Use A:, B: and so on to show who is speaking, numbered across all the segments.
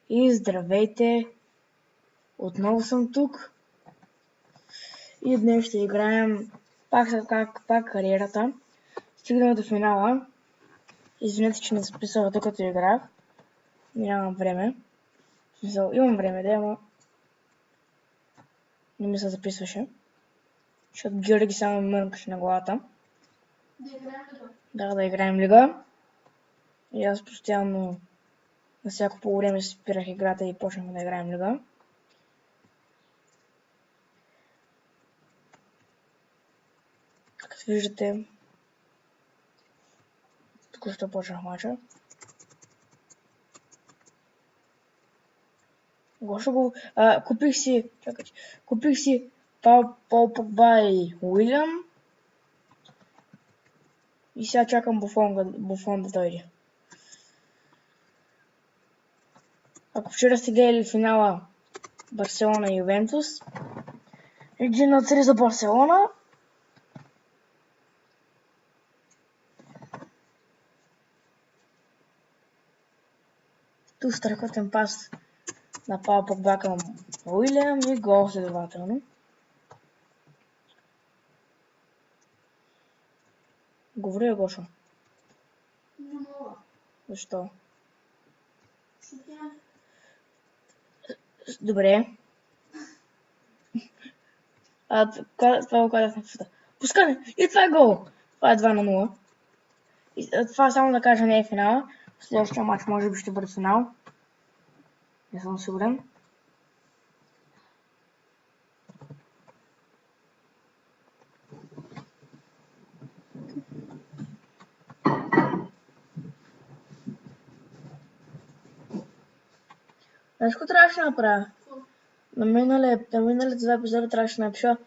A: И здравейте! Отново съм тук. И днес ще играем пак кариерата. Стигнахме до финала. Извинете, че не записах докато играх. Нямам време. Имам време, да, ама не ми се записваше. Защото Георги само мъркаше на главата.
B: Да играем лига.
A: Да играем лига. И аз постоянно на всяко по време спирах играта и почнахме да играем лига. Както виждате, току-що почнах мача. Купих си Пол Погба и Уилям. И сега чакам Буфон да дойде. Ако вчера сте гледали финала Барселона и Ювентус, 1-3 за Барселона. Ту страхотен пас на Пол Погба към Уилям и гол следователно. Говори, Гошо.
B: Не мога.
A: Защо?
B: Защото тя...
A: Добре. Това го казах на фута. Пускане! И това е гол! Това е 2-0. И това само да кажа не е финала. В следващия матч може би ще бъде финал. Не съм сигурен. Знаеш какво трябваше да направя? На миналите два епизода трябваше да напиша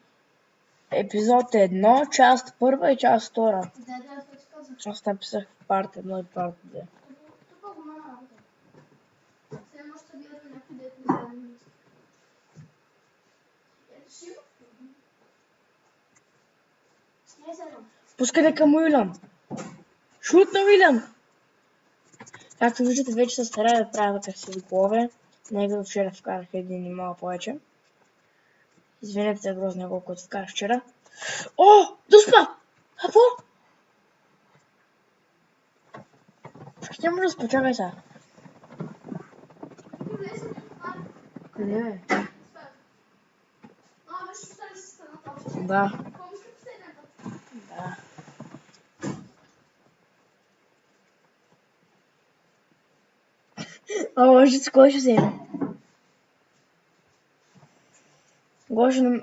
A: епизод 1, част 1 и част 2.
B: Да, това ти казах.
A: Аз написах парт 1 и парт 2.
B: Тук го няма работа. Сега може да гледаме някой дет не знам английски. Ето си го. Не сега.
A: Пускане към Уилям. Шут на Уилям! Както виждате, вече се старая да правя красиви голове. Него вчера вкарах един и малко повече. Извинете за грозния гол, който вкарах вчера. О! Дуспа! Какво? Ще може да спочакай сега. Къде е?
B: Беше остали си страната още.
A: Да.
B: Помниш ли последния път?
A: Да. Може кой ще вземе?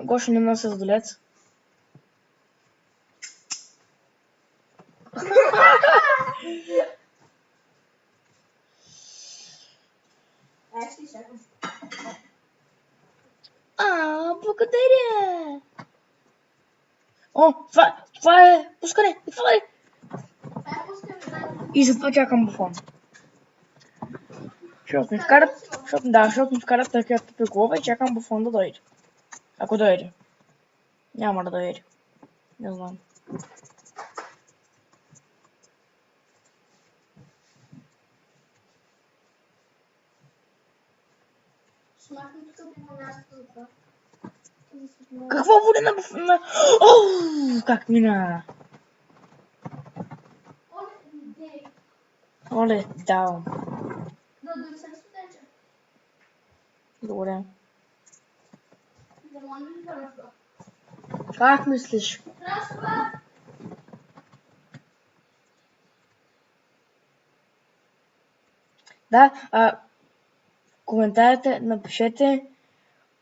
A: Гошо не носи задолец.
B: Ще изчакам.
A: Благодаря! О, това е пускане! Това е!
B: Това е пускане, да.
A: И затова чакам Буфон. Защото ми вкарат такива тъпи голове и чакам Буфон да дойде. Ако дойде. Няма да дойде. Не знам.
B: Смахам тук по мястото за това.
A: Какво води на Буфон? Оу, как мина? Оле, даун.
B: Да донесем студенче.
A: Добре.
B: Да може ли да разбра?
A: Как мислиш?
B: Разбра!
A: Да, в коментарите напишете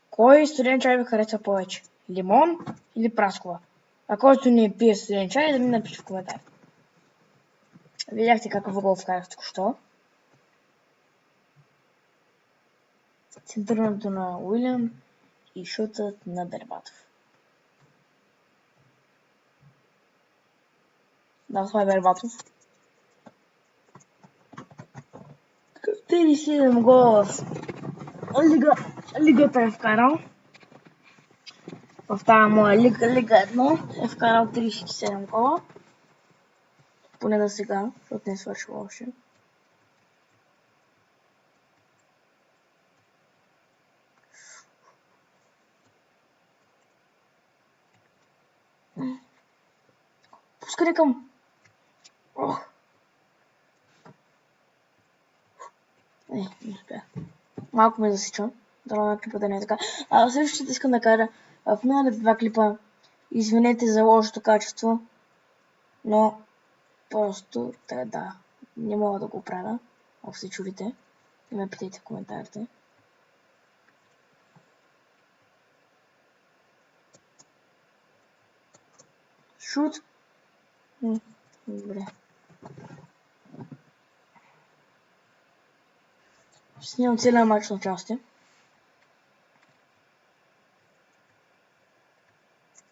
A: кой студен чай ви харесва повече. Лимон или праскова. А който не пие студен чай, да ми напише в коментарите. Видяхте какъв гол вкарах току-що. Центрирането на Уилям и шутът на Бербатов. Да, това е Бербатов. 37 гола в лигата е вкарал. В тази моя лига 1 е вкарал 37 гола. Поне до сега, защото не е свършил още. Пускане към... Ох. Не успях. Малко ме засича. Дала клипа да не е така. Също искам да кажа, в миналите два клипа извинете за лошото качество, но просто да, не мога да го правя, ако се чудите. И ме питайте в коментарите. Шут. Добре. Ще снимам целия матч на части.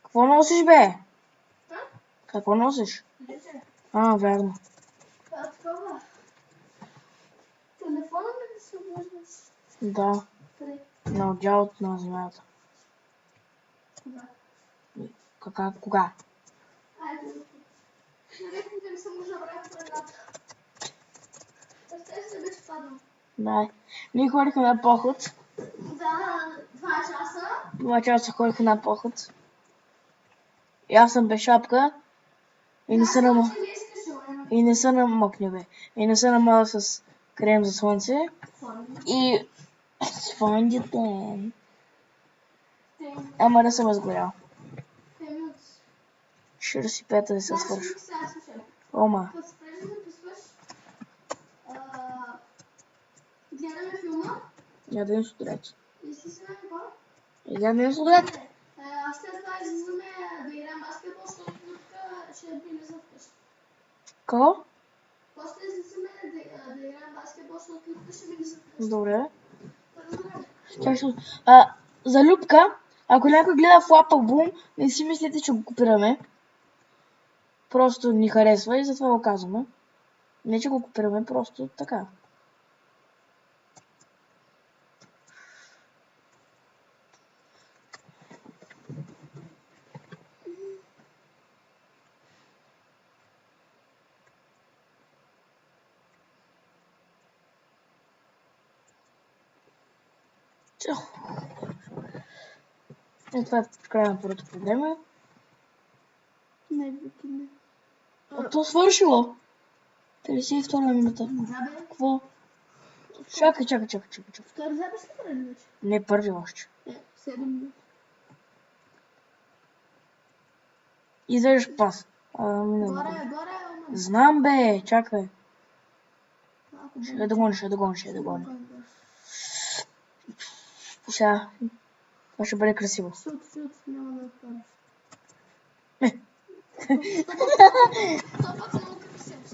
A: Какво носиш, бе? Какво носиш? Верно.
B: Това такова. Телефона ми да се обложиш?
A: Да.
B: Къде?
A: На отдялото на земята.
B: Кога?
A: Кога?
B: Айде. Наредно да не съм го забравил в предата. Представи се беше паднал.
A: Да. Ние ходихме на поход.
B: Да, 2 часа.
A: 2 часа ходихме на поход. И аз съм без шапка. И не се намокне, бе. И не се намаза с крем за слънце. И с фондите. Ама не съм разгорял. 45 да се свърши. Ома.
B: Като спреш да записваш, гледаме филма.
A: Ядем сутрет.
B: И си си на какво?
A: Ядем сутрет.
B: Аз след това излизаме да играем баскетбол, защото тук ще влиза вкъщи.
A: Какво?
B: После излизаме да играем баскетбол, защото тук ще влиза вкъщи.
A: Добре. За Любка, ако някой гледа Flap Album, не си мислите, че го копираме. Просто ни харесва и затова го казваме. Не, че го копираме, просто така. Това е края на първото по време.
B: Не, викине.
A: То свършило. 52 минута.
B: Да, бе.
A: Какво? Чакай.
B: Втори запис ли прави вече?
A: Не, първи още.
B: 7 минути.
A: Извеждаш пас.
B: Горе.
A: Знам, бе, чакай. Ще догоня. Сега. Това ще бъде красиво.
B: Шут, няма да отпадаш.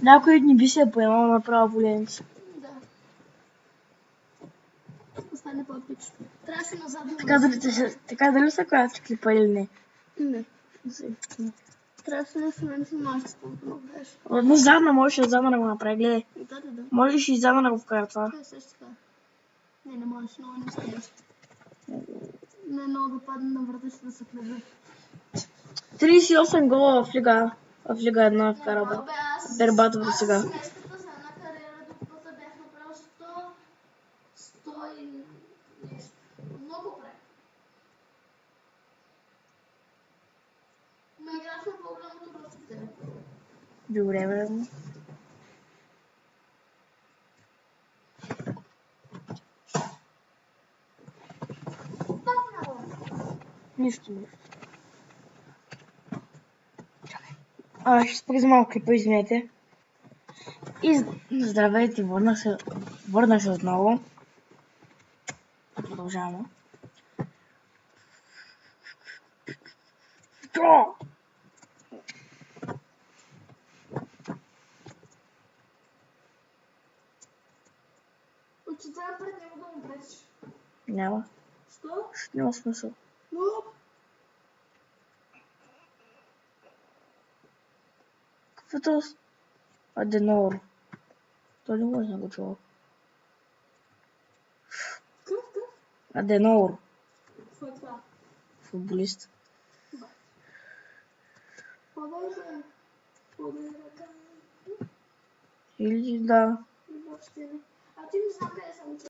A: Някой ни би се поемал направо поленца.
B: Да. Остане по-епично. Трябваше назад да
A: Така дали са кратки клипа или не?
B: Не. Трябваше да се нареси малко по-много беше.
A: Но задна можеш да го направи, гледай.
B: Да.
A: Можеш и задна да го вкара това.
B: Това е също така. Не можеш, много не стоиш. Не много да падне на врата си да се клеби.
A: 38 гола в Лига 1 вкара Бербатов до сега.
B: Аз смешката за една кариера до купата бях направил 100 и нещо. Много време. Ма играх на по-голямото ръцете.
A: Добре, бе. Нищо. Ще спра за малко клипа, извинете. И здравейте, върна се отново. Продължаваме.
B: Отчитам пред него да му пречиш.
A: Няма.
B: Що?
A: Няма смисъл.
B: Но...
A: Каквото... Аденор. Той не може да го чува.
B: Какъв?
A: Аденор.
B: Какво е това?
A: Футболист.
B: Подай ръка.
A: Или да.
B: Въобще не. А ти не знам къде съм учил.